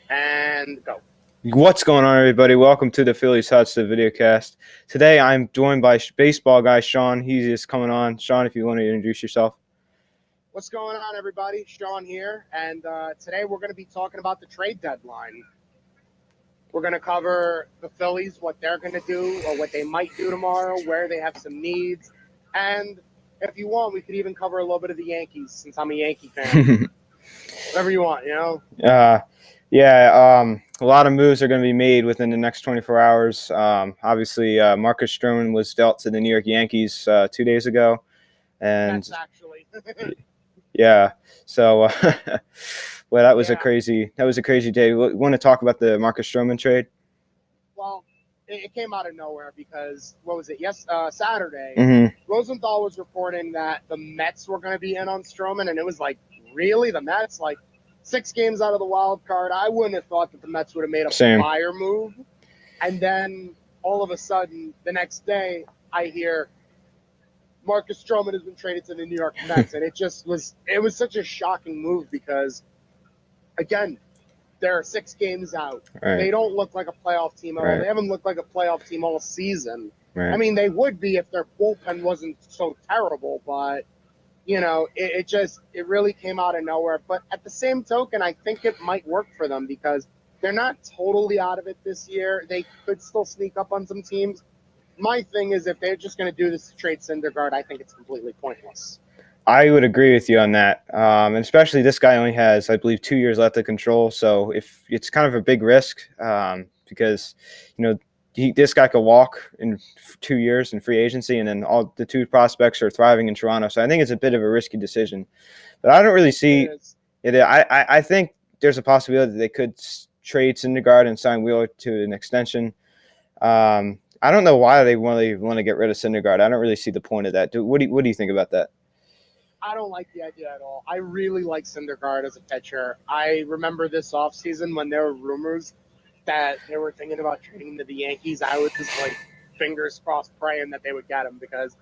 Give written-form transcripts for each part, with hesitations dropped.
And go. What's going on, everybody? Welcome to the Phillies Huts, the Vidcast. Today, I'm joined by baseball guy Sean. He's just coming on. Sean, if you want to introduce yourself. What's going on, everybody? Sean here, and today we're going to be talking about the trade deadline. We're going to cover the Phillies, what they're going to do or what they might do tomorrow, where they have some needs, and if you want, we could even cover a little bit of the Yankees, since I'm a Yankee fan. Whatever you want, you know? A lot of moves are going to be made within the next 24 hours. Obviously, Marcus Stroman was dealt to the New York Yankees 2 days ago. And That's actually. yeah, so well, that was a crazy day. We want to talk about the Marcus Stroman trade? Well, it came out of nowhere because, what was it? Saturday, Mm-hmm. Rosenthal was reporting that the Mets were going to be in on Stroman, and it was like, really? The Mets? Like, 6 games out of the wild card. I wouldn't have thought that the Mets would have made a fire move. And then, all of a sudden, the next day, I hear Marcus Stroman has been traded to the New York Mets, and it was such a shocking move because, again, they're 6 games out. Right. They don't look like a playoff team at all. They haven't looked like a playoff team all season. Right. I mean, they would be if their bullpen wasn't so terrible, but, you know, it really came out of nowhere. But at the same token, I think it might work for them because they're not totally out of it this year. They could still sneak up on some teams. My thing is, if they're just going to do this to trade Syndergaard, I think it's completely pointless. I would agree with you on that, and especially this guy only has, I believe, 2 years left to control. So if it's kind of a big risk because, you know, this guy could walk in 2 years in free agency, and then all the 2 prospects are thriving in Toronto. So I think it's a bit of a risky decision, but I don't really see it. I think there's a possibility that they could trade Syndergaard and sign Wheeler to an extension. I don't know why they want to get rid of Syndergaard. I don't really see the point of that. What do you think about that? I don't like the idea at all. I really like Syndergaard as a pitcher. I remember this offseason when there were rumors that they were thinking about trading him to the Yankees. I was just like fingers crossed praying that they would get him because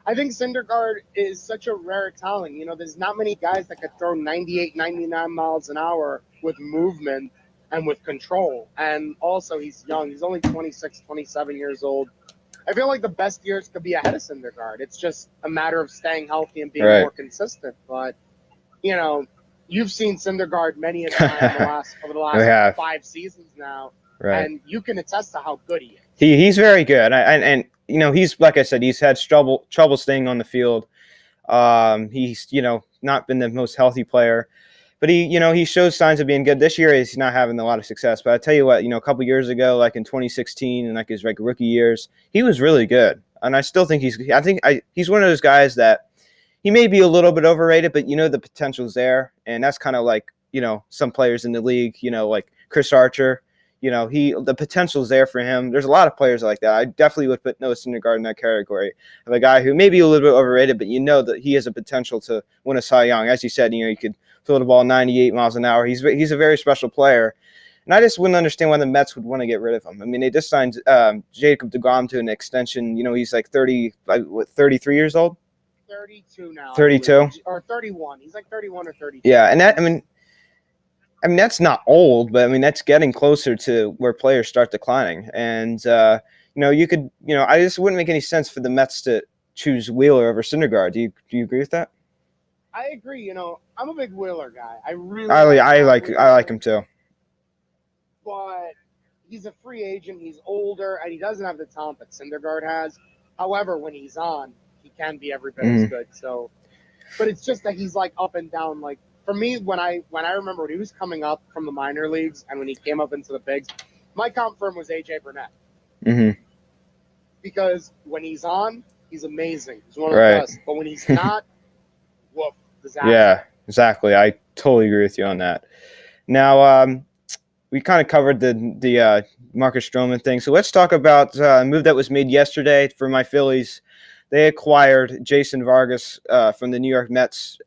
I think Syndergaard is such a rare talent. You know, there's not many guys that could throw 98, 99 miles an hour with movement and with control. And also he's young. He's only 26, 27 years old. I feel like the best years could be ahead of Syndergaard. It's just a matter of staying healthy and being more consistent. But, you know, you've seen Syndergaard many a time over the last 5 seasons now. Right. And you can attest to how good he is. He's very good. And you know, he's, like I said, he's had trouble staying on the field. He's, you know, not been the most healthy player. But he shows signs of being good. This year he's not having a lot of success. But I tell you what, you know, a couple years ago, like in 2016 and like his rookie years, he was really good. And I still think he's one of those guys that he may be a little bit overrated, but you know the potential's there. And that's kind of like, you know, some players in the league, you know, like Chris Archer. You know, the potential's there for him. There's a lot of players like that. I definitely would put Noah Syndergaard in that category of a guy who may be a little bit overrated, but you know that he has a potential to win a Cy Young. As you said, you know, he could throw the ball 98 miles an hour. He's a very special player. And I just wouldn't understand why the Mets would want to get rid of him. I mean, they just signed Jacob deGrom to an extension. You know, he's like 33 years old? 32 now. 32? Or 31. He's like 31 or 32. Yeah, and that, I mean, that's not old, but I mean, that's getting closer to where players start declining. And, you know, I just wouldn't make any sense for the Mets to choose Wheeler over Syndergaard. Do you agree with that? I agree. You know, I'm a big Wheeler guy. I like him too. But he's a free agent. He's older, and he doesn't have the talent that Syndergaard has. However, when he's on, he can be every bit as good. So, but it's just that he's like up and down. Like for me, when I remember when he was coming up from the minor leagues and when he came up into the bigs, my comp firm was AJ Burnett. Mm-hmm. Because when he's on, he's amazing. He's one of the best. But when he's not, woof. Disaster. Yeah, exactly. I totally agree with you on that. Now, we kind of covered the Marcus Stroman thing. So let's talk about a move that was made yesterday for my Phillies. They acquired Jason Vargas from the New York Mets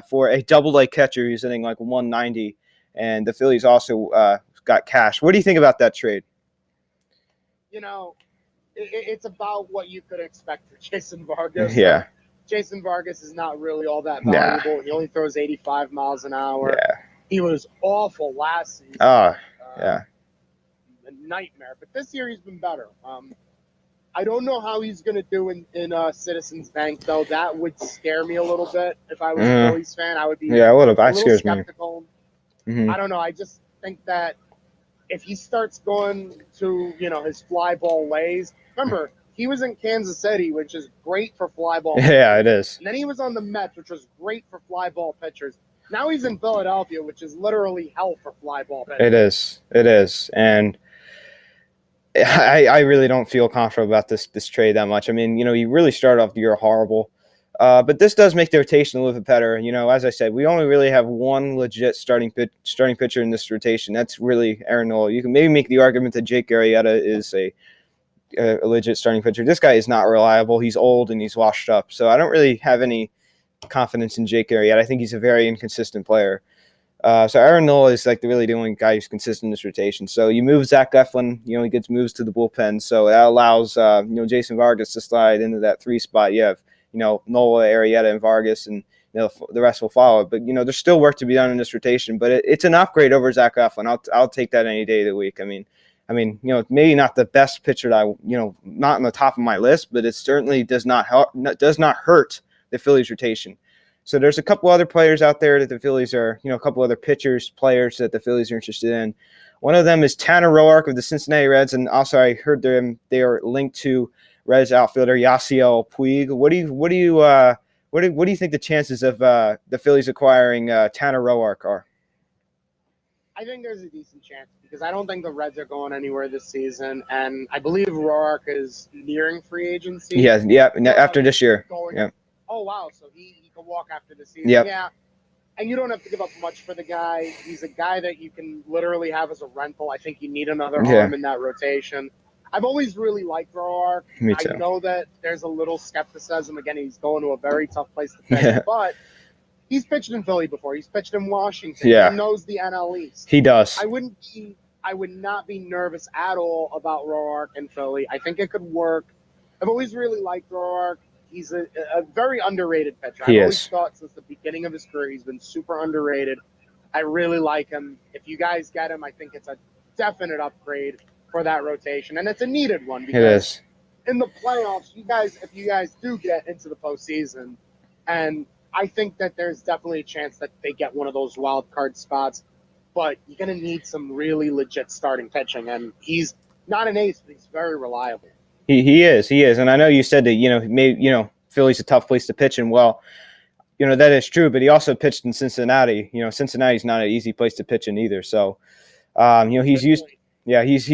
for a double-A catcher who's hitting like 190. And the Phillies also got cash. What do you think about that trade? You know, it's about what you could expect for Jason Vargas. Yeah. Jason Vargas is not really all that valuable. He only throws 85 miles an hour. Yeah. He was awful last season. Yeah. a nightmare. But this year he's been better. I don't know how he's going to do in Citizens Bank, though. That would scare me a little bit. If I was a Phillies fan, I would be Yeah, it would have. a That little scares me. skeptical. Mm-hmm. I don't know. I just think that if he starts going to, his fly ball ways, remember, he was in Kansas City, which is great for fly ball pitchers. Yeah, it is. And then he was on the Mets, which was great for fly ball pitchers. Now he's in Philadelphia, which is literally hell for fly ball pitchers. It is. It is. And I really don't feel confident about this trade that much. I mean, you really started off the year horrible. But this does make the rotation a little bit better. As I said, we only really have one legit starting pitcher in this rotation. That's really Aaron Nola. You can maybe make the argument that Jake Arrieta is a legit starting pitcher. This guy is not reliable. He's old and he's washed up. So I don't really have any confidence in Jake Arrieta. I think he's a very inconsistent player. So Aaron Nola is like the only guy who's consistent in this rotation. So you move Zach Eflin, he gets moves to the bullpen. So that allows, Jason Vargas to slide into that 3 spot. You have, Nola, Arrieta, and Vargas, and the rest will follow. But, there's still work to be done in this rotation. But it's an upgrade over Zach Eflin. I'll take that any day of the week. I mean, maybe not the best pitcher that not on the top of my list, but it certainly does not hurt the Phillies rotation. So there's a couple other players out there that the Phillies are, a couple other players that the Phillies are interested in. One of them is Tanner Roark of the Cincinnati Reds, and also I heard they are linked to Reds outfielder Yasiel Puig. What do you think the chances of the Phillies acquiring Tanner Roark are? I think there's a decent chance because I don't think the Reds are going anywhere this season, and I believe Roark is nearing free agency. Yeah, after this year. Yeah. Oh wow, so he can walk after the season. Yep. Yeah. And you don't have to give up much for the guy. He's a guy that you can literally have as a rental. I think you need another arm in that rotation. I've always really liked Roark. Me too. I know that there's a little skepticism. Again, he's going to a very tough place to pitch, but he's pitched in Philly before. He's pitched in Washington. Yeah. He knows the NL East. He does. I would not be nervous at all about Roark in Philly. I think it could work. I've always really liked Roark. He's a very underrated pitcher. I've always thought since the beginning of his career he's been super underrated. I really like him. If you guys get him, I think it's a definite upgrade for that rotation, and it's a needed one because in the playoffs, if you guys do get into the postseason, and I think that there's definitely a chance that they get one of those wild card spots, but you're going to need some really legit starting pitching, and he's not an ace, but he's very reliable. He is, and I know you said that Philly's a tough place to pitch in. Well, that is true, but he also pitched in Cincinnati. Cincinnati's not an easy place to pitch in either. So, he's used. Yeah, he's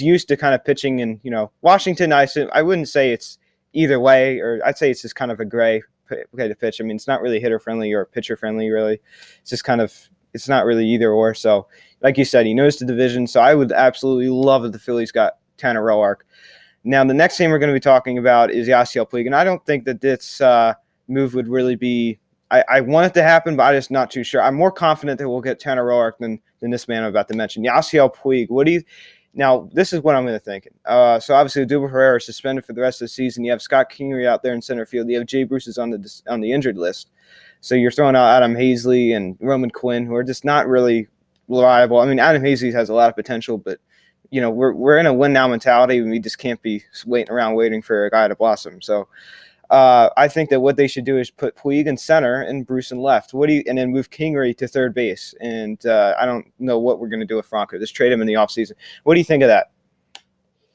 used to kind of pitching in Washington. I wouldn't say it's either way, or I'd say it's just kind of a gray way to pitch. I mean, it's not really hitter friendly or pitcher friendly, really. It's just kind of it's not really either or. So, like you said, he knows the division. So I would absolutely love if the Phillies got Tanner Roark. Now, the next name we're going to be talking about is Yasiel Puig, and I don't think that this move would really be – I want it to happen, but I'm just not too sure. I'm more confident that we'll get Tanner Roark than this man I'm about to mention. Yasiel Puig, now, this is what I'm going to think. So, obviously, Odubel Herrera is suspended for the rest of the season. You have Scott Kingery out there in center field. You have Jay Bruce is on the injured list. So, you're throwing out Adam Hazley and Roman Quinn, who are just not really reliable. I mean, Adam Hazley has a lot of potential, but we're in a win now mentality, and we just can't be waiting for a guy to blossom. So I think that what they should do is put Puig in center and Bruce in left. And then move Kingery to third base. And I don't know what we're going to do with Franco. Just trade him in the offseason. What do you think of that?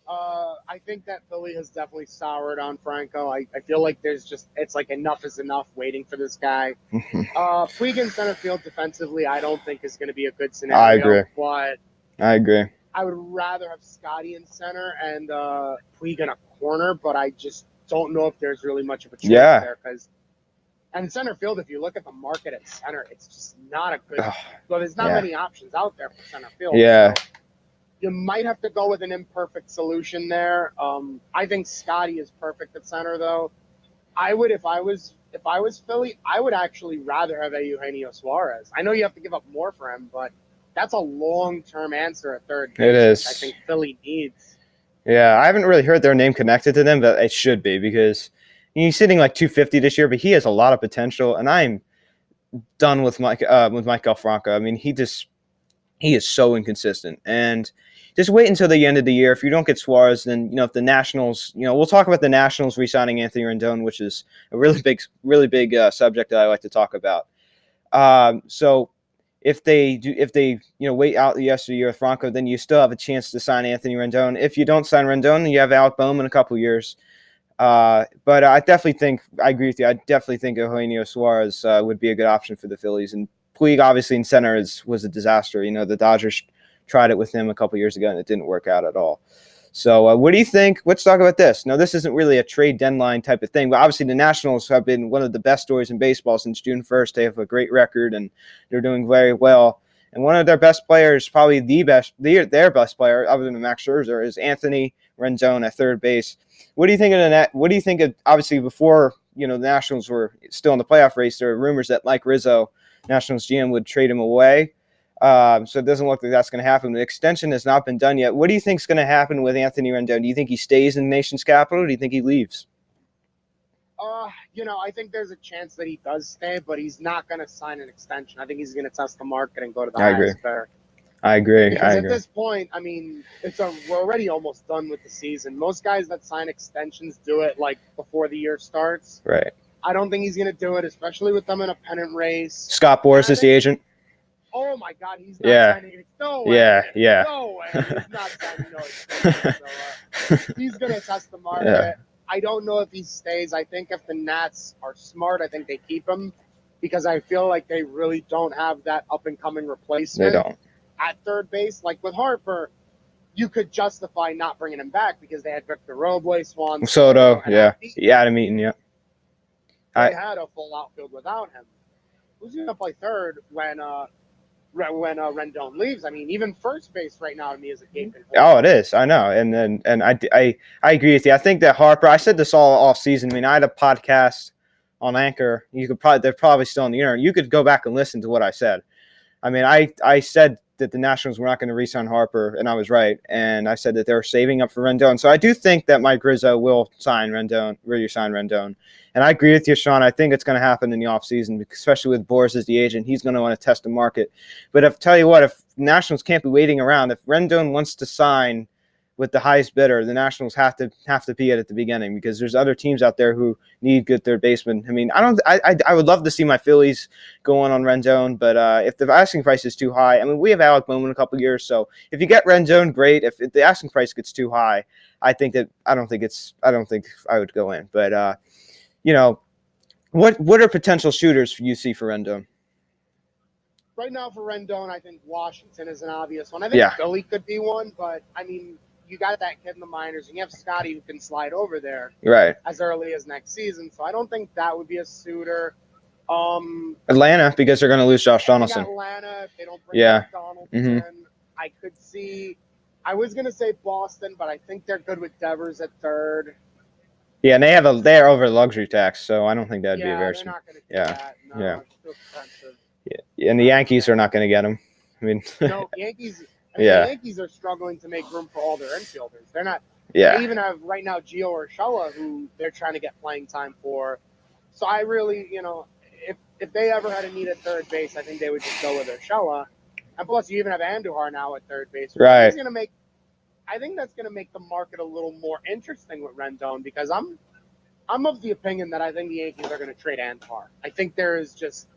I think that Philly has definitely soured on Franco. I feel like it's like enough is enough waiting for this guy. Puig in center field defensively, I don't think is going to be a good scenario. I agree. But I agree. I would rather have Scotty in center and Puig in a corner, but I just don't know if there's really much of a choice there. And center field, if you look at the market at center, it's just not a good – well, there's not many options out there for center field. Yeah. So you might have to go with an imperfect solution there. I think Scotty is perfect at center, though. I would, if I was Philly, I would actually rather have Eugenio Suarez. I know you have to give up more for him, but – that's a long-term answer at third base. It is. I think Philly needs. Yeah, I haven't really heard their name connected to them, but it should be because he's sitting like 250 this year, but he has a lot of potential, and I'm done with Mike Franco. I mean, he is so inconsistent. And just wait until the end of the year. If you don't get Suarez, then if the Nationals, we'll talk about the Nationals re-signing Anthony Rendon, which is a really big subject that I like to talk about. So if they wait out the rest of the year with Franco, then you still have a chance to sign Anthony Rendon. If you don't sign Rendon, then you have Alec Bohm in a couple years. But I definitely think I agree with you. I definitely think Eugenio Suarez would be a good option for the Phillies. And Puig, obviously, in center was a disaster. The Dodgers tried it with him a couple years ago, and it didn't work out at all. So what do you think? Let's talk about this. Now, this isn't really a trade deadline type of thing, but obviously the Nationals have been one of the best stories in baseball since June 1st. They have a great record, and they're doing very well. And one of their best players, probably their best player, other than Max Scherzer, is Anthony Rendon at third base. What do you think of that? What do you think of, obviously, before the Nationals were still in the playoff race, there were rumors that Mike Rizzo, Nationals GM, would trade him away. So it doesn't look like that's going to happen. The extension has not been done yet. What do you think is going to happen with Anthony Rendon? Do you think he stays in the nation's capital, or do you think he leaves? I think there's a chance that he does stay, but he's not going to sign an extension. I think he's going to test the market and go to the highest bidder. I agree. Because at this point, I mean, we're already almost done with the season. Most guys that sign extensions do it like before the year starts. Right. I don't think he's going to do it, especially with them in a pennant race. Scott Boras is the agent. Oh my God, he's not signing it. No way. Yeah. No way. He's not signing no extension. So, he's going to test the market. Yeah. I don't know if he stays. I think if the Nats are smart, I think they keep him because I feel like they really don't have that up-and-coming replacement. They don't. At third base. Like with Harper, you could justify not bringing him back because they had Victor Robles, Juan Soto, Adam Eaton, They had a full outfield without him. Who's going to play third when Rendon leaves? I mean, even first base right now to me is a gaping hole. Oh, it is. I know, and I agree with you. I think that Harper. I said this all off season. I mean, I had a podcast on Anchor. They're probably still on the internet. You could go back and listen to what I said. I mean, I said that the Nationals were not going to re-sign Harper, and I was right. And I said that they were saving up for Rendon. So I do think that Mike Rizzo will sign Rendon. And I agree with you, Sean. I think it's going to happen in the offseason, especially with Boras as the agent. He's going to want to test the market. But if Nationals can't be waiting around, if Rendon wants to sign with the highest bidder, the Nationals have to be at the beginning because there's other teams out there who need good third basemen. I mean, I would love to see my Phillies going on Rendon, but if the asking price is too high, I mean, we have Alec Bohm in a couple of years, so if you get Rendon, great. If the asking price gets too high, I don't think I would go in. But what are potential shooters you see for Rendon? Right now for Rendon, I think Washington is an obvious one. I think Philly could be one, but I mean, you got that kid in the minors, and you have Scotty who can slide over there as early as next season. So I don't think that would be a suitor. Atlanta, because they're going to lose Josh Donaldson. Atlanta, if they don't bring back Donaldson. I could see – I was going to say Boston, but I think they're good with Devers at third. Yeah, and they're over luxury tax, so I don't think that'd be a very – they're not going to do that. No, it's too expensive. Yeah, and the Yankees are not going to get him. I mean – No, Yankees – the Yankees are struggling to make room for all their infielders. They're not. They even have right now Gio Urshela, who they're trying to get playing time for. So I really, if they ever had a need at third base, I think they would just go with Urshela. And plus, you even have Andujar now at third base. Right. I think that's going to make the market a little more interesting with Rendon because I'm of the opinion that I think the Yankees are going to trade Andujar. I think there is just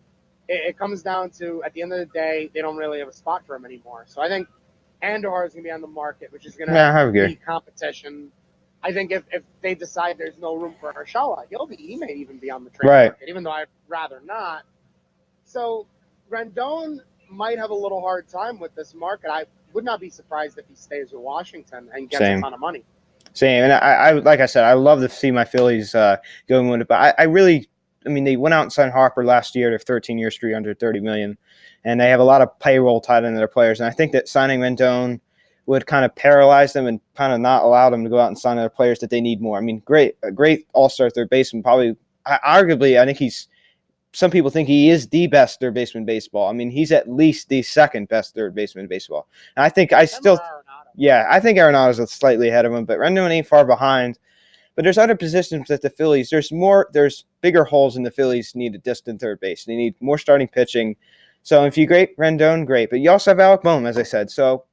it comes down to at the end of the day they don't really have a spot for him anymore. So I think Andujar is going to be on the market, which is going to be competition. I think if they decide there's no room for Urshela, he may even be on the trade market, even though I'd rather not. So Rendon might have a little hard time with this market. I would not be surprised if he stays with Washington and gets a ton of money. Same. And I like I said, I love to see my Phillies going with it, but I mean, they went out and signed Harper last year to 13 years, $330 million. And they have a lot of payroll tied into their players. And I think that signing Rendon would kind of paralyze them and kind of not allow them to go out and sign other players that they need more. I mean, a great all-star third baseman. Probably, arguably, I think some people think he is the best third baseman in baseball. I mean, he's at least the second best third baseman in baseball. And I think I think Arenado's is slightly ahead of him, but Rendon ain't far behind. But there's other positions that the Phillies, there's bigger holes in the Phillies need a distant third base. They need more starting pitching. So if you great Rendon, great. But you also have Alec Boehm, as I said. So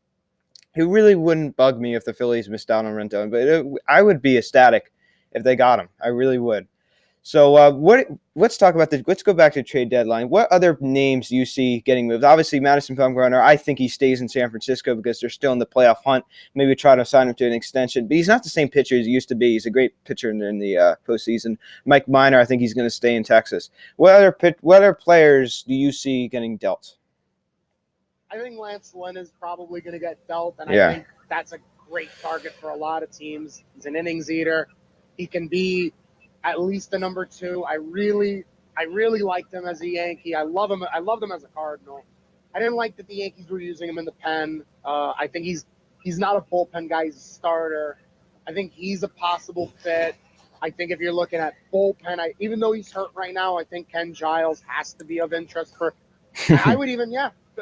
it really wouldn't bug me if the Phillies missed out on Rendon. But I would be ecstatic if they got him. I really would. So let's talk about let's go back to the trade deadline. What other names do you see getting moved? Obviously, Madison Bumgarner, I think he stays in San Francisco because they're still in the playoff hunt. Maybe try to sign him to an extension. But he's not the same pitcher as he used to be. He's a great pitcher in the postseason. Mike Minor, I think he's going to stay in Texas. What other players do you see getting dealt? I think Lance Lynn is probably going to get dealt, and Yeah. I think that's a great target for a lot of teams. He's an innings eater. He can be at least the number 2. I really liked him as a Yankee. I loved him as a Cardinal. I didn't like that the Yankees were using him in the pen. I think he's not a bullpen guy. He's a starter. I think he's a possible fit. I think if you're looking at bullpen, even though he's hurt right now, I think Ken Giles has to be of interest for. I would even,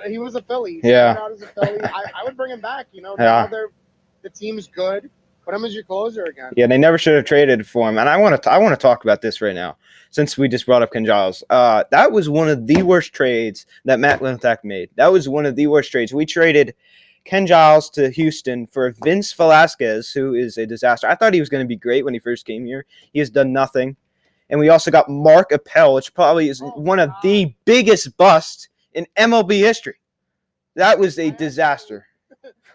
he was a Philly. He started out as a Philly. I would bring him back. Now the team's good. Put him as your closer again. Yeah, they never should have traded for him. And I want to talk about this right now, since we just brought up Ken Giles. That was one of the worst trades that Matt Klentak made. That was one of the worst trades. We traded Ken Giles to Houston for Vince Velasquez, who is a disaster. I thought he was going to be great when he first came here. He has done nothing. And we also got Mark Appel, which probably is one of the biggest busts in MLB history. That was a disaster.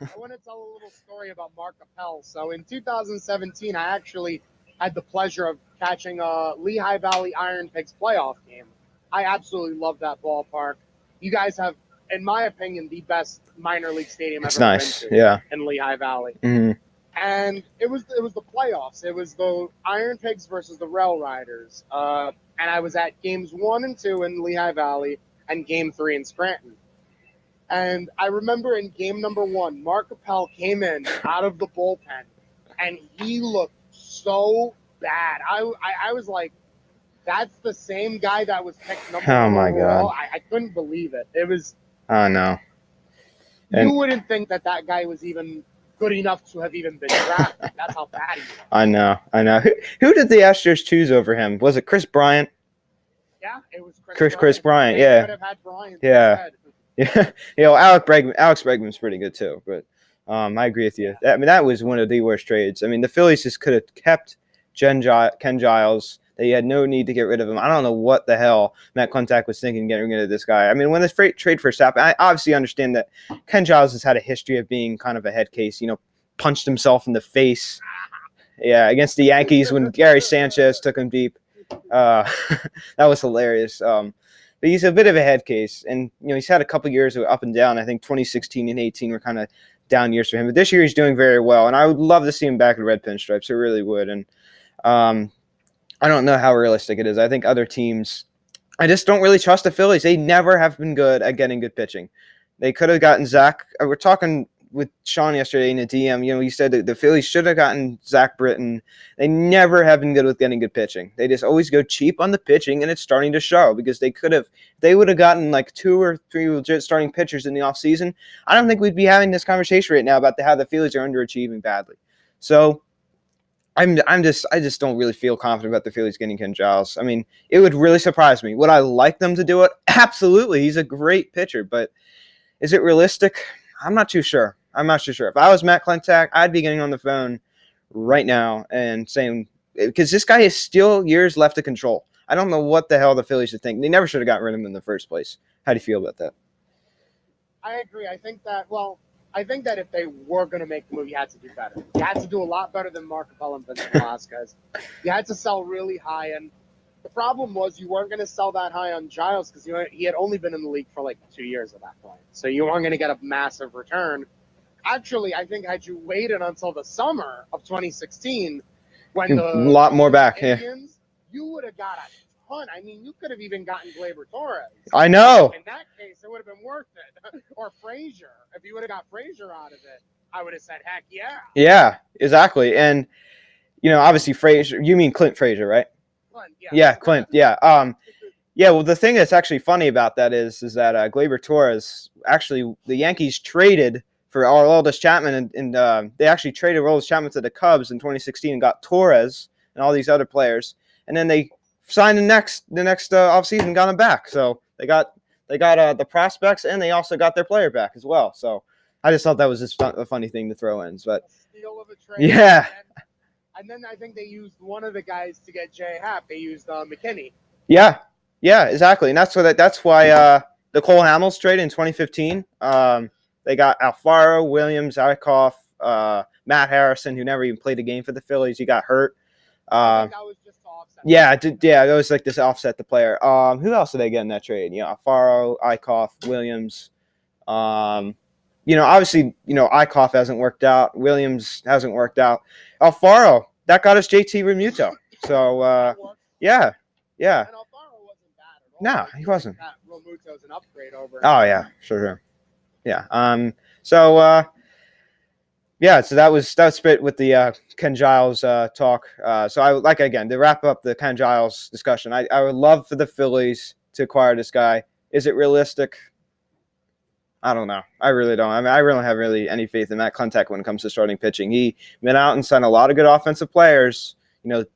I want to tell a little story about Mark Appel. So in 2017, I actually had the pleasure of catching a Lehigh Valley Iron Pigs playoff game. I absolutely love that ballpark. You guys have, in my opinion, the best minor league stadium I've ever been to in Lehigh Valley. Mm-hmm. And it was the playoffs. It was the Iron Pigs versus the Rail Riders. And I was at games 1 and 2 in Lehigh Valley and game 3 in Scranton. And I remember in game number 1, Mark Appel came in out of the bullpen, and he looked so bad. I was like, that's the same guy that was picked number 1 overall. I couldn't believe it. It was. Oh, no. You wouldn't think that guy was even good enough to have even been drafted. That's how bad he was. I know. Who did the Astros choose over him? Was it Chris Bryant? Yeah, it was Chris Bryant. They could have had Bryant. Yeah. Yeah. Alex Bregman's pretty good too, but I agree with you. That was one of the worst trades. I mean, the Phillies just could have kept Ken Giles. They had no need to get rid of him. I don't know what the hell Matt Klentak was thinking getting rid of this guy. I mean, when this trade first happened, I obviously understand that Ken Giles has had a history of being kind of a head case. Punched himself in the face. Yeah, against the Yankees when Gary Sanchez took him deep. That was hilarious. But he's a bit of a head case, and he's had a couple years of up and down. I think 2016 and 18 were kind of down years for him, but this year he's doing very well, and I would love to see him back in red pinstripes. I really would, and I don't know how realistic it is. I think other teams, I just don't really trust the Phillies. They never have been good at getting good pitching. They could have gotten Zach. We're talking with Sean yesterday in the DM, he said that the Phillies should have gotten Zach Britton. They never have been good with getting good pitching. They just always go cheap on the pitching, and it's starting to show because they would have gotten like 2 or 3 legit starting pitchers in the offseason. I don't think we'd be having this conversation right now about how the Phillies are underachieving badly. So I just don't really feel confident about the Phillies getting Ken Giles. I mean, it would really surprise me. Would I like them to do it? Absolutely. He's a great pitcher, but is it realistic? I'm not too sure. If I was Matt Klentak, I'd be getting on the phone right now and saying, because this guy has still years left to control. I don't know what the hell the Phillies should think. They never should have gotten rid of him in the first place. How do you feel about that? I agree. I think that if they were going to make the move, you had to do better. You had to do a lot better than Mark Appel and Vince Velasquez. You had to sell really high, and the problem was you weren't going to sell that high on Giles because he had only been in the league for like 2 years at that point. So you weren't going to get a massive return. Actually, I think had you waited until the summer of 2016, when a lot more back, Indians, you would have got a ton. I mean, you could have even gotten Gleyber Torres. I know. In that case, it would have been worth it. Or Frazier. If you would have got Frazier out of it, I would have said, heck yeah. Yeah, exactly. And, obviously Frazier, you mean Clint Frazier, right? Clint, yeah. Yeah, Clint, yeah. Yeah, well, the thing that's actually funny about that is that Gleyber Torres, actually, the Yankees traded for Aroldis Chapman, and they actually traded Aroldis Chapman to the Cubs in 2016 and got Torres and all these other players, and then they signed the next offseason and got him back. So they got They got the prospects, and they also got their player back as well. So I just thought that was just a funny thing to throw in. But A steal of a trade. yeah. And then I think they used one of the guys to get J Happ. They used McKinney. Yeah, exactly, and that's why the Cole Hamels trade in 2015. They got Alfaro, Williams, Eichhoff, Matt Harrison, who never even played a game for the Phillies. He got hurt. I think that was just to offset. Yeah, it was like this offset the player. Who else did they get in that trade? Alfaro, Eichhoff, Williams. Obviously, Eichhoff hasn't worked out. Williams hasn't worked out. Alfaro, that got us JT Realmuto. So yeah. And Alfaro wasn't bad at all. No, he wasn't. Realmuto's an upgrade over. Oh yeah, sure. Yeah. So that was spit with the Ken Giles talk. So I like, again, to wrap up the Ken Giles discussion. I would love for the Phillies to acquire this guy. Is it realistic? I don't know. I really don't. I mean, I really don't have any faith in Matt Klentak when it comes to starting pitching. He went out and signed a lot of good offensive players.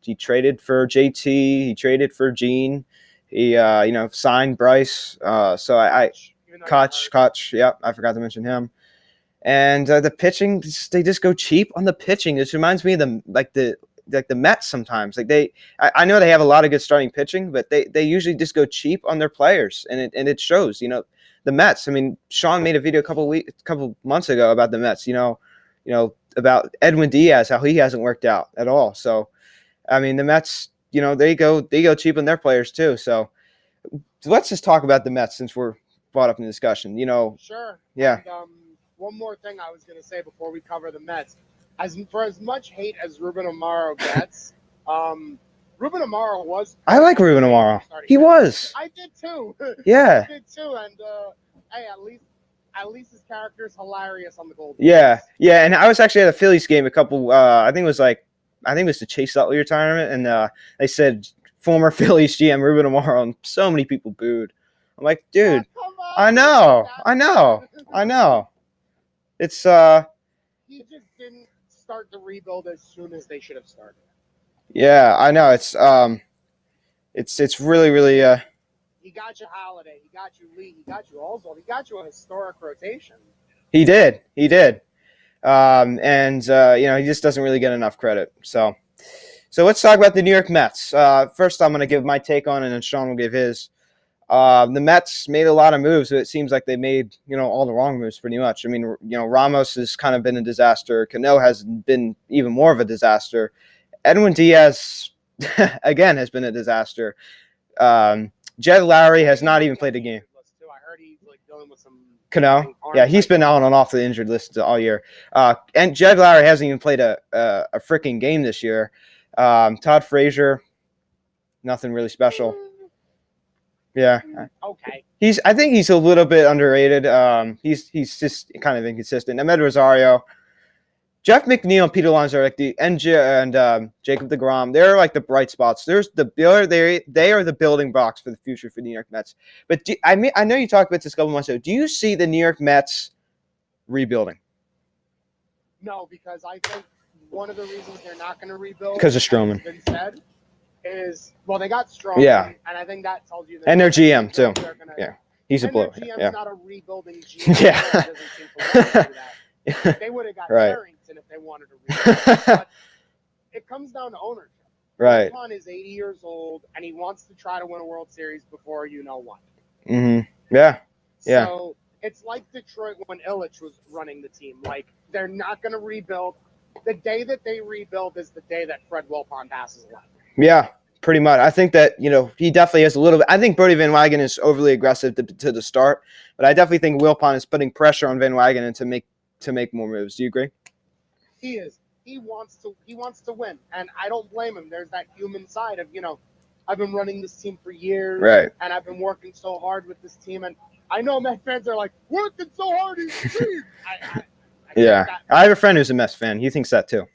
He traded for JT. He traded for Gene. He signed Bryce. So Kutch. Yep, I forgot to mention him. And the pitching, they just go cheap on the pitching. This reminds me of the Mets sometimes. I know they have a lot of good starting pitching, but they usually just go cheap on their players, and it shows. The Mets. I mean, Sean made a video a couple months ago about the Mets. About Edwin Diaz, how he hasn't worked out at all. So, I mean, the Mets. They go cheap on their players too. So let's just talk about the Mets since we're brought up in the discussion. Sure. Yeah. And, one more thing I was going to say before we cover the Mets. For as much hate as Ruben Amaro gets, Ruben Amaro was. I like Ruben Amaro. He was. I did too. Yeah. I did too, and hey, at least his character is hilarious on the Golden. Yeah, and I was actually at a Phillies game a couple. I think it was the Chase Utley retirement, and they said former Phillies GM Ruben Amaro, and so many people booed. I'm like, dude, I know. It's He just didn't start the rebuild as soon as they should have started. Yeah, I know. It's really He got you Holiday, he got you Lee, he got you Oswald, he got you a historic rotation. He did. He just doesn't really get enough credit. So let's talk about the New York Mets. First, I'm going to give my take on it, and then Sean will give his. The Mets made a lot of moves, but it seems like they made, all the wrong moves pretty much. I mean, Ramos has kind of been a disaster. Cano has been even more of a disaster. Edwin Diaz, again, has been a disaster. Jed Lowry has not even played a game. I heard he's dealing with some. Cano? Yeah, he's been on and off the injured list all year. And Jed Lowry hasn't even played a freaking game this year. Todd Frazier, nothing really special. Yeah. Okay. I think he's a little bit underrated. He's just kind of inconsistent. Ahmed Rosario, Jeff McNeil, and Peter Alonso are and Jacob deGrom. They're like the bright spots. They are the building blocks for the future for the New York Mets. But I know you talked about this a couple months ago. Do you see the New York Mets rebuilding? No, because I think one of the reasons they're not going to rebuild, because of Stroman, has been said, is they got Stroman, yeah, and I think that tells you that. And their GM too. Yeah, he's a blow. GM's yeah, not a rebuilding GM. Yeah. They would have got right. Harrington if they wanted to rebuild. But it comes down to ownership. Right. Wilpon is 80 years old, and he wants to try to win a World Series before you know what. Mm-hmm. Yeah. Yeah. So it's like Detroit when Illich was running the team. They're not going to rebuild. The day that they rebuild is the day that Fred Wilpon passes away. Yeah, pretty much. I think that, he definitely has a little bit. I think Brodie Van Wagenen is overly aggressive to the start, but I definitely think Wilpon is putting pressure on Van Wagenen to make more moves. Do you agree? He is. He wants to win, and I don't blame him. There's that human side of, I've been running this team for years, right, and I've been working so hard with this team, and I know Mets fans are like, working so hard in the team. Yeah, I have a friend who's a Mets fan. He thinks that too.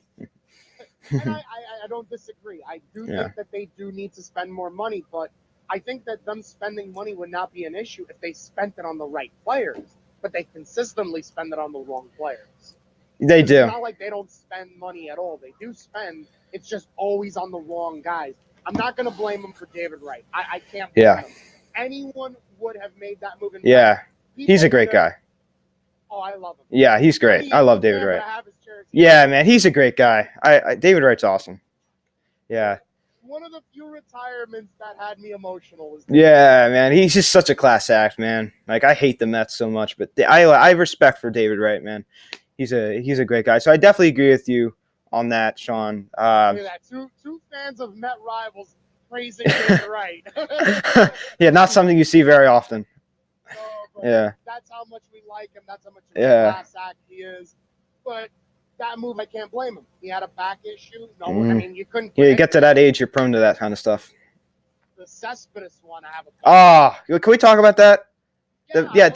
And I don't disagree. I do think that they do need to spend more money, but I think that them spending money would not be an issue if they spent it on the right players, but they consistently spend it on the wrong players. They do. It's not like they don't spend money at all. They do spend. It's just always on the wrong guys. I'm not going to blame them for David Wright. I can't blame them. anyone would have made that move. Yeah, he's a great guy. Oh, I love him. Yeah, he's great. I love David Wright. Yeah, man, he's a great guy. David Wright's awesome. Yeah. One of the few retirements that had me emotional was yeah, man. He's just such a class act, man. Like, I hate the Mets so much, but I respect for David Wright, man. He's a great guy. So I definitely agree with you on that, Sean. Look at that. Two fans of Met rivals praising David Wright. Yeah, not something you see very often. No, yeah. That's how much we like him. That's how much of a class act he is. But that move, I can't blame him. He had a back issue. No, I mean, you couldn't. Yeah, you get to that age, you're prone to that kind of stuff. The Cespedes one, I have a. Can we talk about that? Yeah,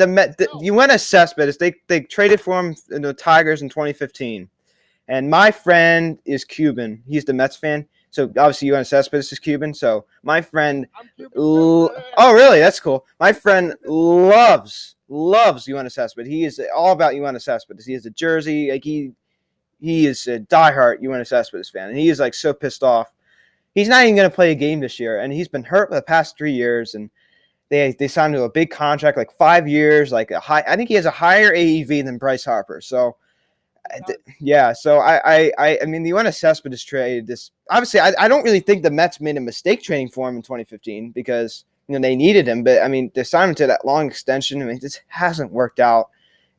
you went as Cespedes. They traded for him in the Tigers in 2015, and my friend is Cuban. He's the Mets fan, so obviously you went as Cespedes is Cuban. So my friend, oh really? That's cool. My friend loves Yoenis Cespedes. He is all about Yoenis Cespedes. He has a jersey. Like he is a diehard Yoenis Cespedes fan, and he is like so pissed off. He's not even going to play a game this year, and he's been hurt for the past 3 years. And they signed him to a big contract, like 5 years, like a high. I think he has a higher AEV than Bryce Harper. So, yeah. So I mean, the Yoenis Cespedes trade. This obviously, I don't really think the Mets made a mistake trading for him in 2015 because they needed him. But I mean, they signed him to that long extension. I mean, this hasn't worked out.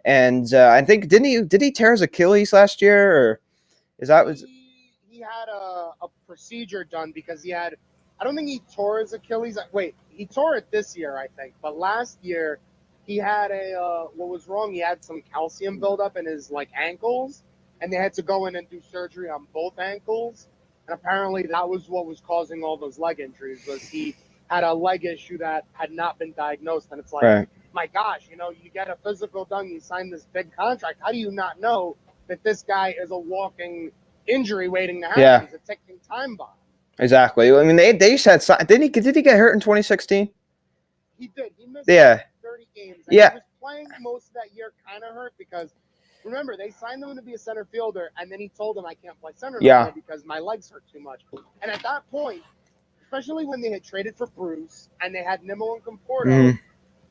And I think did he tear his Achilles last year, or is that was he had a procedure done because he had. I don't think he tore his Achilles. Wait, he tore it this year, I think. But last year, he had what was wrong? He had some calcium buildup in his ankles, and they had to go in and do surgery on both ankles. And apparently, that was what was causing all those leg injuries. Was he had a leg issue that had not been diagnosed? And it's like. Right. My gosh, you get a physical done, you sign this big contract. How do you not know that this guy is a walking injury waiting to happen? Yeah. He's a ticking time bomb. Exactly. I mean, they just had did he get hurt in 2016? He did. He missed 30 games. And yeah. He was playing most of that year kind of hurt because, remember, they signed him to be a center fielder, and then he told him, I can't play center anymore because my legs hurt too much. And at that point, especially when they had traded for Bruce and they had Nimmo and Conforto,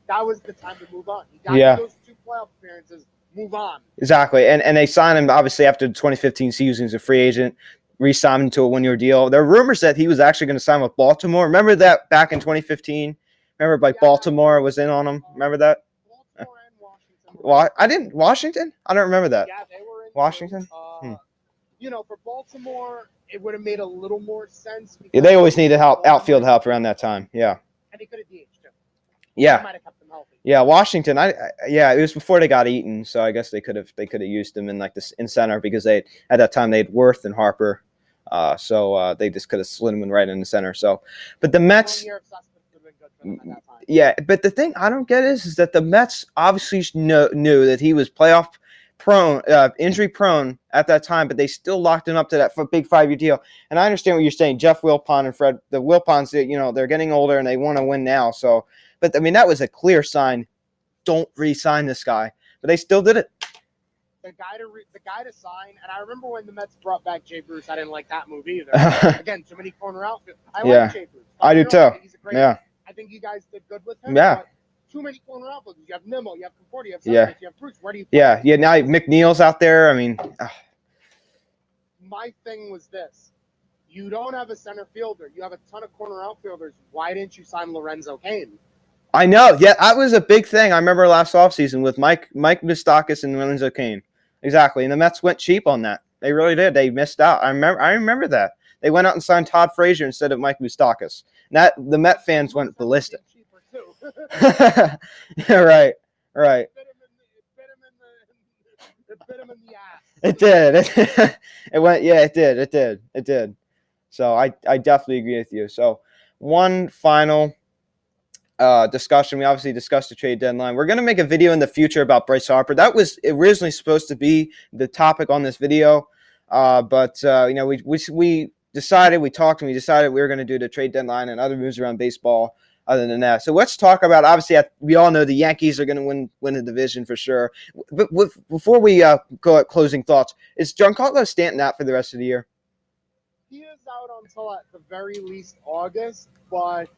that was the time to move on. He got those 2 playoff appearances, move on. Exactly. And they signed him, obviously, after the 2015 season as a free agent, re-signed him to a 1-year deal. There are rumors that he was actually going to sign with Baltimore. Remember that back in 2015? Remember, Baltimore was in on him? Remember that? Baltimore and Washington. Washington? I don't remember that. Yeah, they were in Washington? For Baltimore, it would have made a little more sense. Yeah, they always needed outfield help around that time. Yeah. And he could have DH'd him. Yeah. Might have kept him healthy. Yeah, Washington. It was before they got Eaton, so I guess they could have used him in in center because at that time they had Worth and Harper, so they just could have slid him right in the center. So, but the Mets. Yeah, but the thing I don't get is that the Mets obviously knew that he was playoff prone, injury prone at that time, but they still locked him up to that big 5-year deal. And I understand what you're saying, Jeff Wilpon and Fred. The Wilpons, they're getting older and they want to win now. So, but I mean that was a clear sign. Don't re-sign this guy, but they still did it. The guy to sign, and I remember when the Mets brought back Jay Bruce, I didn't like that move either. Again, too many corner outfits. I like Jay Bruce. I do too. He's a great guy. I think you guys did good with him. Yeah. But too many corner outfits. You have Nimmo, you have Conforto, you have Cespedes, you have Bruce. Where do you? Yeah. Now McNeil's out there. I mean, my thing was this: you don't have a center fielder. You have a ton of corner outfielders. Why didn't you sign Lorenzo Cain? I know. Yeah, that was a big thing. I remember last offseason with Mike Moustakas and Lorenzo Cain. Exactly. And the Mets went cheap on that. They really did. They missed out. I remember that. They went out and signed Todd Frazier instead of Mike Moustakas. The Met fans went ballistic. Yeah, right. It bit him in the ass. It did. It went. Yeah, it did. It did. So I definitely agree with you. So one final discussion. We obviously discussed the trade deadline. We're going to make a video in the future about Bryce Harper. That was originally supposed to be the topic on this video, but we decided we were going to do the trade deadline and other moves around baseball. Other than that, so let's talk about. Obviously, we all know the Yankees are going to win the division for sure. But before we go at closing thoughts, is Giancarlo Stanton out for the rest of the year? He is out until at the very least August, but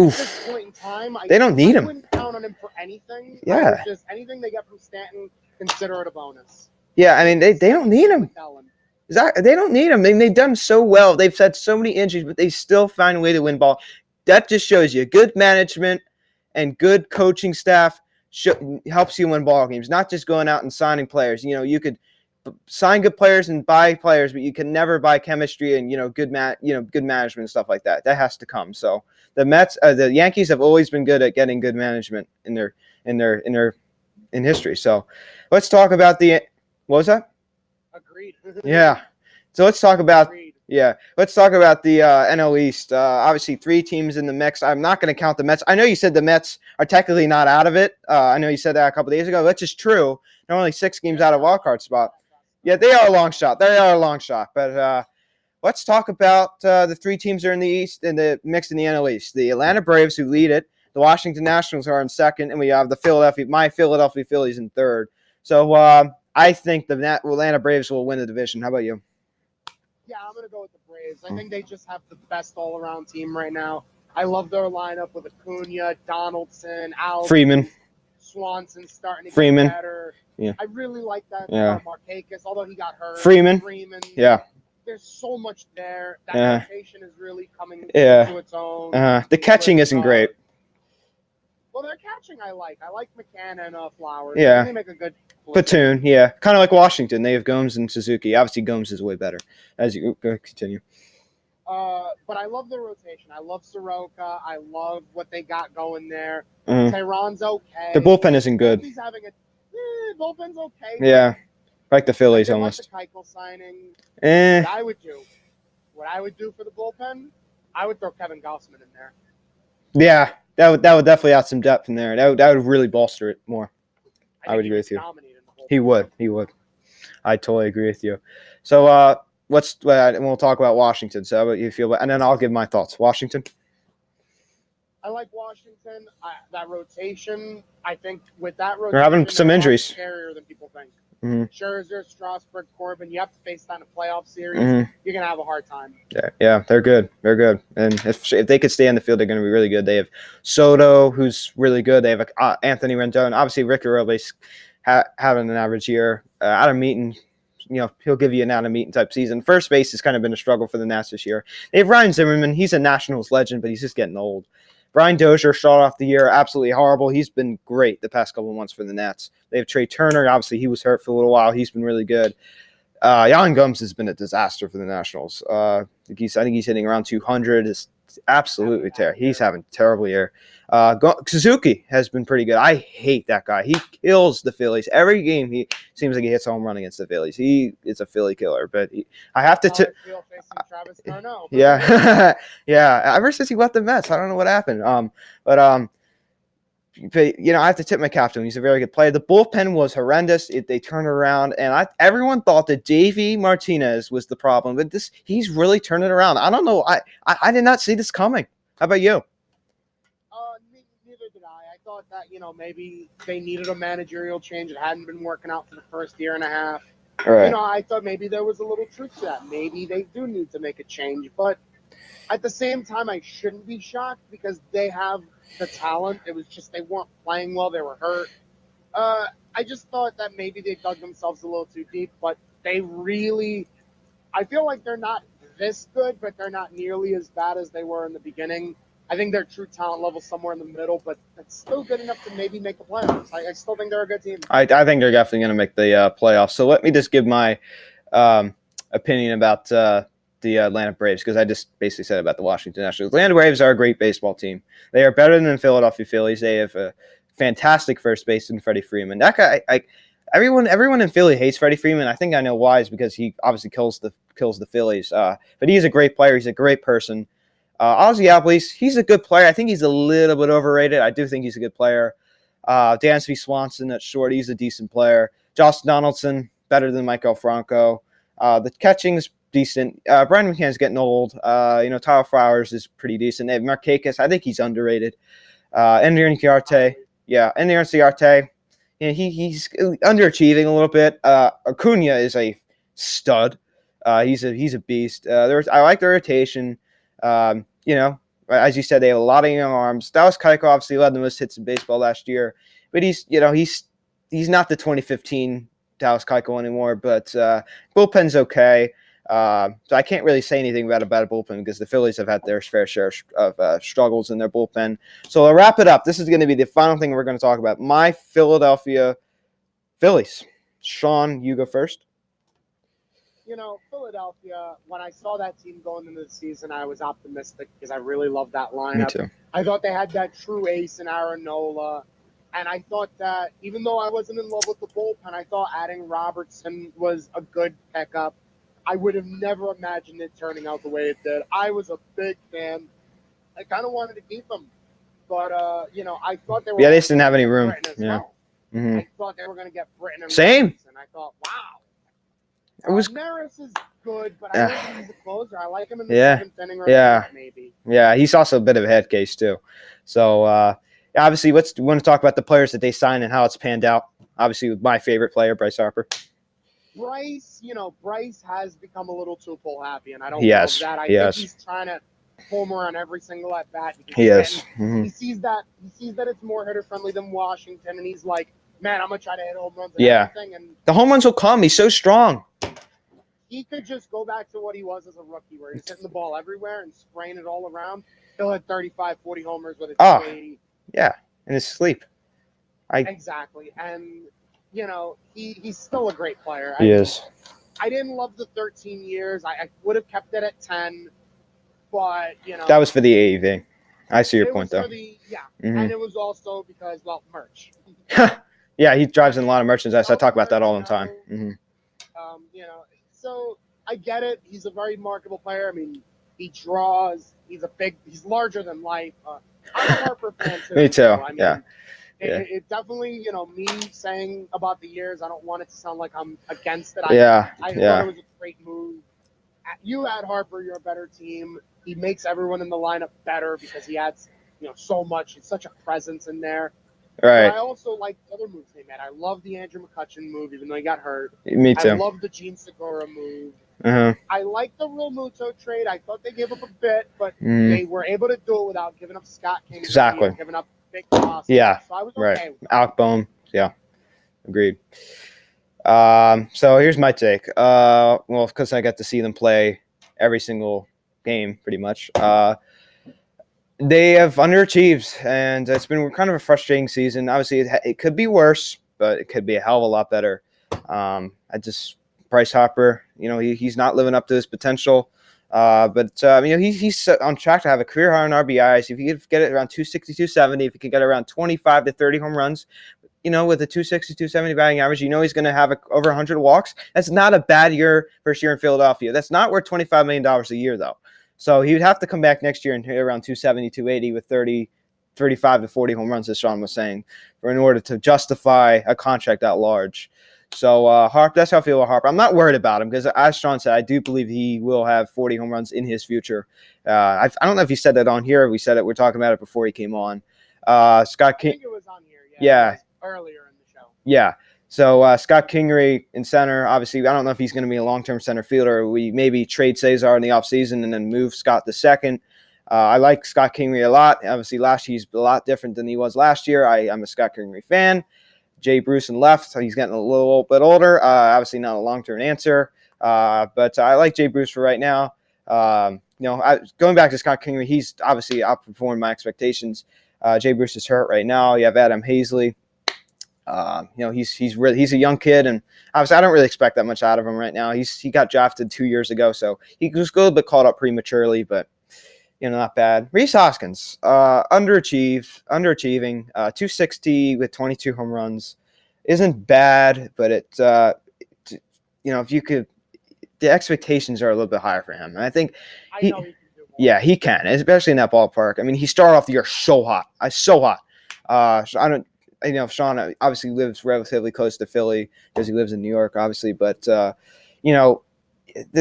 at this point in time, They don't need I him. wouldn't count on him for anything. Yeah. Just anything they get from Stanton, consider it a bonus. Yeah, I mean, they don't need him. They don't need him. They've done so well. They've had so many injuries, but they still find a way to win ball. That just shows you good management and good coaching staff helps you win ball games, not just going out and signing players. You could sign good players and buy players, but you can never buy chemistry and good management and stuff like that. That has to come. So the Yankees have always been good at getting good management in history. So let's talk about what was that? Agreed. Yeah. So let's talk about Agreed. Let's talk about the NL East. Obviously, 3 teams in the mix. I'm not going to count the Mets. I know you said the Mets are technically not out of it. I know you said that a couple days ago. That's just true. They're only 6 games out of wild card spot. Yeah, they are a long shot. But let's talk about the 3 teams that are in the East in the mix in the NL East. The Atlanta Braves, who lead it. The Washington Nationals are in second, and we have my Philadelphia Phillies in third. So I think the Atlanta Braves will win the division. How about you? Yeah, I'm going to go with the Braves. I think they just have the best all-around team right now. I love their lineup with Acuna, Donaldson, Alvin, Freeman, Swanson starting to Freeman. get better. Yeah. I really like that Markakis, although he got hurt. Freeman. Yeah. There's so much there. That rotation is really coming into its own. The catching isn't great. Well, their catching I like. I like McCann and Flowers. Yeah. They make a good platoon. Yeah. Kind of like Washington. They have Gomes and Suzuki. Obviously, Gomes is way better. As you continue. But I love the rotation. I love Soroka. I love what they got going there. Mm-hmm. Tehran's okay. The bullpen isn't good. He's having bullpen's okay. Yeah. Like the Phillies almost. Like the Keuchel signing. What I would do for the bullpen, I would throw Kevin Gausman in there. Yeah. That would definitely add some depth in there. That would really bolster it more. I would agree with you. He would. I totally agree with you. So we'll talk about Washington. So how about you feel? And then I'll give my thoughts. Washington. I like Washington. That rotation. I think with that rotation, they're having some injuries. Scarier than people think. Mm-hmm. Scherzer, Strasburg, Corbin. You have to face that in a playoff series. Mm-hmm. You're gonna have a hard time. Yeah, they're good. They're good. And if they could stay on the field, they're going to be really good. They have Soto, who's really good. They have Anthony Rendon. Obviously, Ricky Robles having an average year. Adam Meaton, he'll give you an Adam Meaton type season. First base has kind of been a struggle for the Nats this year. They have Ryan Zimmerman. He's a Nationals legend, but he's just getting old. Brian Dozier started off the year absolutely horrible. He's been great the past couple of months for the Nats. They have Trey Turner. Obviously, he was hurt for a little while. He's been really good. Yan Gomes has been a disaster for the Nationals. I think he's hitting around 200. It's absolutely terrible. He's having a terrible year. Suzuki has been pretty good. I hate that guy. He kills the Phillies. Every game he seems like he hits a home run against the Phillies. He is a Philly killer. But I have to yeah. Yeah. Ever since he left the Mets, I don't know what happened. But I have to tip my cap to him. He's a very good player. The bullpen was horrendous. They turned around, and everyone thought that JV Martinez was the problem, but he's really turned it around. I don't know. I did not see this coming. How about you? Neither did I. I thought that maybe they needed a managerial change. It hadn't been working out for the first year and a half. All right. I thought maybe there was a little truth to that. Maybe they do need to make a change, but at the same time, I shouldn't be shocked because they have the talent. It was just they weren't playing well. They were hurt. I just thought that maybe they dug themselves a little too deep, but I feel like they're not this good, but they're not nearly as bad as they were in the beginning. I think their true talent level somewhere in the middle, but it's still good enough to maybe make the playoffs. I still think they're a good team. I think they're definitely going to make the playoffs. So let me just give my opinion about the Atlanta Braves, because I just basically said about the Washington Nationals. Atlanta Braves are a great baseball team. They are better than the Philadelphia Phillies. They have a fantastic first baseman, Freddie Freeman. That guy, everyone in Philly hates Freddie Freeman. I think I know why. Is because he obviously kills the Phillies. But he's a great player. He's a great person. Ozzie Albies, he's a good player. I think he's a little bit overrated. I do think he's a good player. Dansby Swanson at short, he's a decent player. Josh Donaldson, better than Michael Franco. The catching's decent. Brian McCann's getting old. Tyler Flowers is pretty decent. They have Markakis. I think he's underrated. Ender Inciarte. Yeah, Ender Inciarte. He's underachieving a little bit. Acuna is a stud. He's a beast. I like the rotation. As you said, they have a lot of young arms. Dallas Keuchel obviously led the most hits in baseball last year, but he's not the 2015 Dallas Keuchel anymore. But bullpen's okay. So I can't really say anything about a bad bullpen because the Phillies have had their fair share of struggles in their bullpen. So to wrap it up, this is going to be the final thing we're going to talk about. My Philadelphia Phillies. Sean, you go first. Philadelphia, when I saw that team going into the season, I was optimistic because I really loved that lineup. Me too. I thought they had that true ace in Aaron Nola. And I thought that even though I wasn't in love with the bullpen, I thought adding Robertson was a good pickup. I would have never imagined it turning out the way it did. I was a big fan. I kind of wanted to keep them. But, I thought they were... Yeah, they just didn't have any room. Yeah. Well. Mm-hmm. I thought they were going to get Britton and Same. Robertson. I thought, wow. It was Maris is good, but I don't think he's a closer. I like him in the seventh inning or maybe. Yeah, he's also a bit of a head case too. So obviously, we want to talk about the players that they signed and how it's panned out. Obviously, with my favorite player, Bryce Harper. Bryce has become a little too pull happy, and I don't love that. I think he's trying to homer on every single at bat. He is. Mm-hmm. He sees that it's more hitter friendly than Washington, and he's like, man, I'm gonna try to hit home runs and everything. And the home runs will come. He's so strong. He could just go back to what he was as a rookie, where he's hitting the ball everywhere and spraying it all around. He'll hit 35, 40 homers with a 280. Yeah, in his sleep. Exactly. And, he's still a great player. He is. I didn't love the 13 years. I would have kept it at 10, but, That was for the AAV. I see your point, though. Mm-hmm. And it was also because, merch. Yeah, he drives in a lot of merchandise. I talk about that all the time. Mm-hmm. So I get it. He's a very marketable player. I mean, he draws. He's larger than life. I'm a Harper fan too. Me too. I mean, it definitely, me saying about the years, I don't want it to sound like I'm against it. I thought it was a great move. You had Harper, you're a better team. He makes everyone in the lineup better because he adds, so much. He's such a presence in there. Right. But I also like the other moves they made. I love the Andrew McCutchen move, even though he got hurt. Me too. I love the Gene Segura move. Uh-huh. I like the Real Muto trade. I thought they gave up a bit, but they were able to do it without giving up Scott King. Exactly. Giving up big costs. Yeah. So I was okay with Alec Bohm. Yeah. Agreed. So here's my take. Because I got to see them play every single game, pretty much. They have underachieved, and it's been kind of a frustrating season. Obviously, it could be worse, but it could be a hell of a lot better. Bryce Harper, he's not living up to his potential. He's on track to have a career high on RBIs. If he could get it around 260, 270, if he could get around 25 to 30 home runs, with a 260, 270 batting average, he's going to have over 100 walks. That's not a bad first year in Philadelphia. That's not worth $25 million a year, though. So he would have to come back next year and hit around 270, 280 with 35 to 40 home runs, as Sean was saying, in order to justify a contract that large. So Harp, that's how I feel about Harper. I'm not worried about him because, as Sean said, I do believe he will have 40 home runs in his future. I don't know if he said that on here. Or we said it. We're talking about it before he came on. Scott King. I think it was on here. Yeah. Earlier in the show. Yeah. So Scott Kingery in center, obviously, I don't know if he's going to be a long-term center fielder. We maybe trade Cesar in the offseason and then move Scott to second. I like Scott Kingery a lot. Obviously, last year he's a lot different than he was last year. I'm a Scott Kingery fan. Jay Bruce in left, so he's getting a little bit older. Obviously, not a long-term answer, but I like Jay Bruce for right now. Going back to Scott Kingery, he's obviously outperformed my expectations. Jay Bruce is hurt right now. You have Adam Hazley. He's a young kid, and obviously I don't really expect that much out of him right now. He got drafted 2 years ago, so he was a little bit caught up prematurely, but not bad. Rhys Hoskins, underachieving, 260 with 22 home runs isn't bad, but if you could, the expectations are a little bit higher for him, and I think he can do more. Yeah, he can, especially in that ballpark. I mean, he started off the year so hot. Sean obviously lives relatively close to Philly because he lives in New York, obviously. But, the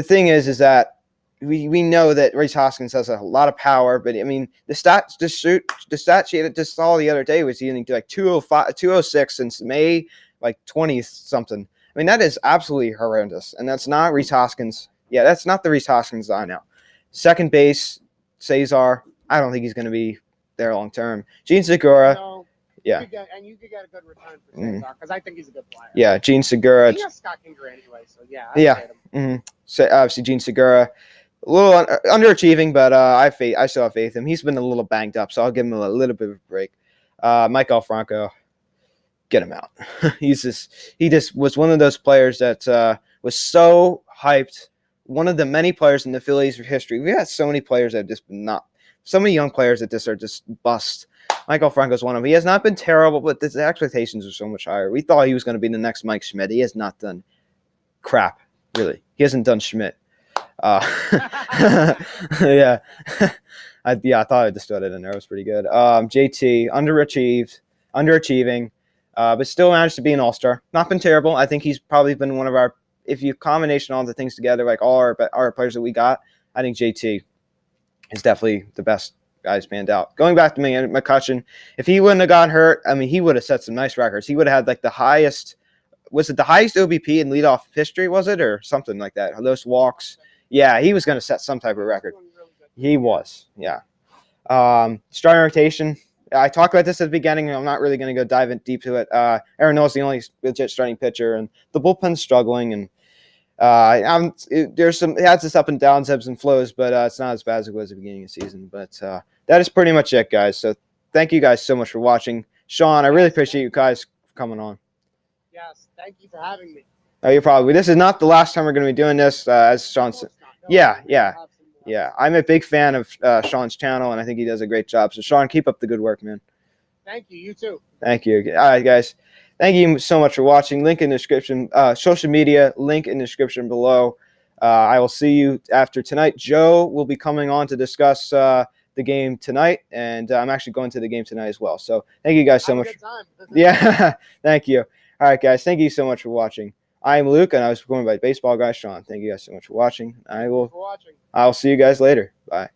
thing is that we know that Rhys Hoskins has a lot of power. But, I mean, the stat sheet just saw the other day was hitting to like 205, 206 since May, like 20-something. I mean, that is absolutely horrendous. And that's not Rhys Hoskins. Yeah, that's not the Rhys Hoskins I know. Second base, Cesar. I don't think he's going to be there long term. Gene Segura, No, yeah. you could get a good return for Cesar because I think he's a good player. Yeah, Gene Segura. He has Scott Kinger anyway, so yeah. So obviously Gene Segura, a little underachieving, but I still have faith in him. He's been a little banged up, so I'll give him a little bit of a break. Mike Alfranco, get him out. He just was one of those players that was so hyped. One of the many players in the Phillies history. We had so many players that have just so many young players that just are just bust. Michael Franco's one of them. He has not been terrible, but the expectations are so much higher. We thought he was going to be the next Mike Schmidt. He has not done crap, really. He hasn't done Schmidt. Yeah. I thought I just threw it in there. It was pretty good. JT, underachieving, but still managed to be an all-star. Not been terrible. I think he's probably been one of our, if you combination all the things together, like all our players that we got, I think JT is definitely the best guys panned out. Going back to McCutcheon, if he wouldn't have got hurt, I mean, he would have set some nice records. He would have had like the highest, was it the highest OBP in leadoff history, was it, or something like that? Those walks. Yeah, he was going to set some type of record. He was, yeah. Starting rotation. I talked about this at the beginning. I'm not really going to go dive in deep to it. Aaron Nolan's the only legit starting pitcher, and the bullpen's struggling. And it has its up and downs, ebbs and flows, but it's not as bad as it was at the beginning of the season. But that is pretty much it, guys. So thank you guys so much for watching. Sean, I really appreciate you guys coming on. Yes, thank you for having me. Oh, you're probably. This is not the last time we're going to be doing this, as Sean said. Yeah. I'm a big fan of Sean's channel, and I think he does a great job. So, Sean, keep up the good work, man. Thank you. You too. Thank you. All right, guys. Thank you so much for watching. Link in the description. Social media, link in the description below. I will see you after tonight. Joe will be coming on to discuss the game tonight, and I'm actually going to the game tonight as well. So, thank you guys so much. Yeah, thank you. All right, guys. Thank you so much for watching. I am Luke, and I was going by Baseball Guy Sean. Thank you guys so much for watching. I'll see you guys later. Bye.